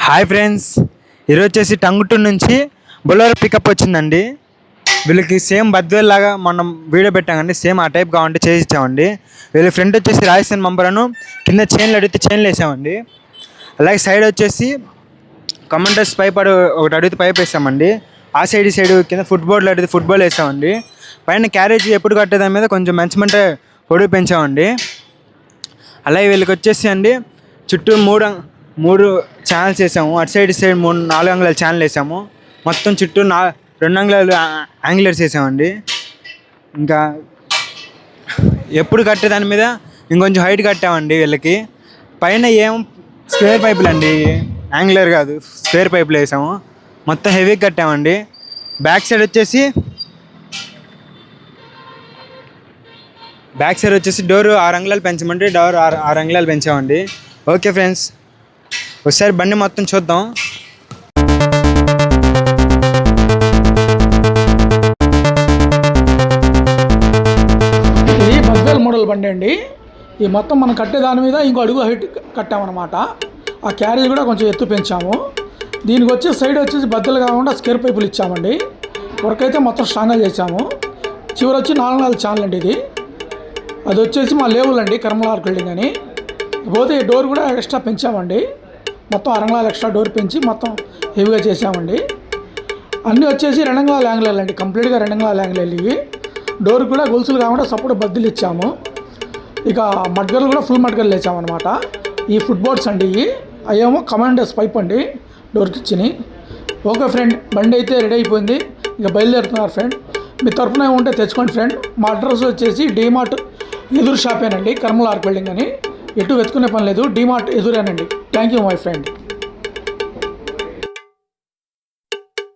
Hi friends, ఈరోజు వచ్చేసి టంగుటూరు నుంచి బొలెరో పికప్ వచ్చిందండి. వీళ్ళకి సేమ్ బద్వేల్ లాగా మనం వీడియో పెట్టామండి, సేమ్ ఆ టైప్ కావాలంటే చేసి ఇచ్చామండి. వీళ్ళ ఫ్రెండ్ వచ్చేసి రాజస్థాన్ బంపరను కింద చైన్లు అడిగితే చైన్లు వేసామండి. అలాగే సైడ్ వచ్చేసి కమాండర్స్ పైప్ ఒకటి అడిగితే పైప్ వేసామండి. ఆ సైడ్ ఈ సైడ్ కింద ఫుట్బాల్ అడిగితే ఫుట్బాల్ వేసామండి. పైన క్యారేజ్ ఎప్పుడు కట్టేదాని మీద కొంచెం మంచిమంటే పొడుగు పెంచామండి. అలాగే వీళ్ళకి వచ్చేసి అండి చుట్టూ మూడు ఛానల్స్ వేసాము. అటు సైడ్ ఇటు సైడ్ 4 అంగుళాల ఛానల్ వేసాము. మొత్తం చుట్టూ 2 అంగుళాలు యాంగిలర్స్ వేసామండి. ఇంకా ఎప్పుడు కట్టే దాని మీద ఇంకొంచెం హైట్ కట్టామండి. వీళ్ళకి పైన స్క్వేర్ పైపులు అండి, యాంగిలర్ కాదు, స్క్వేర్ పైపులు వేసాము. మొత్తం హెవీగా కట్టామండి. బ్యాక్ సైడ్ వచ్చేసి డోర్ 6 అంగుళాలు పెంచమంటే డోర్ 6 అంగుళాలు పెంచామండి. ఓకే ఫ్రెండ్స్, ఒకసారి బండి మొత్తం చూద్దాం. ఇది బద్వేల్ మోడల్ బండి అండి. ఈ మొత్తం మనం కట్టే దాని మీద ఇంకో అడుగు హైట్ కట్టామన్నమాట. ఆ క్యారేజ్ కూడా కొంచెం ఎత్తు పెంచాము. దీనికి వచ్చి సైడ్ వచ్చేసి బద్దలు కాకుండా స్క్వేర్ పైపులు ఇచ్చామండి. వర్క్ అయితే మొత్తం స్ట్రాంగ్గా చేసాము. చివరి వచ్చి 4 ఛానల్ అండి. ఇది అది వచ్చేసి మా లేబుల్ అండి, కర్మలార్ బిల్డింగ్ అని. పోతే ఈ డోర్ కూడా ఎక్స్ట్రా పెంచామండి. మొత్తం 6 అంగుళాలు ఎక్స్ట్రా డోర్ పెంచి మొత్తం హెవీగా చేసామండి. అన్నీ వచ్చేసి 2 అంగుళాల యాంగిల్ అండి, కంప్లీట్గా 2 అంగుళాల యాంగిల్ ఇవి. డోర్ కూడా గొలుసులు కాకుండా సపోర్ట్ బద్దలు ఇచ్చాము. ఇక మడ్గర్లు కూడా ఫుల్ మడ్గర్లు వేసామన్నమాట. ఈ ఫుట్బోర్డ్స్ అండి, ఇవి అవేమో కమాండర్స్ పైప్ అండి డోర్కి ఇచ్చినాయి. ఓకే ఫ్రెండ్, బండి అయితే రెడీ అయిపోయింది. ఇక బయలుదేరుతున్నారు ఫ్రెండ్. మీ తరఫున ఉంటే తెచ్చుకోండి ఫ్రెండ్. మా అడ్రస్ వచ్చేసి డీమార్ట్ ఎదురు షాపేనండి, కర్మలార్ బిల్డింగ్ అని. ఎటు వెతుకునే పని లేదు, డీమార్ట్ ఎదురేనండి. Thank you my friend.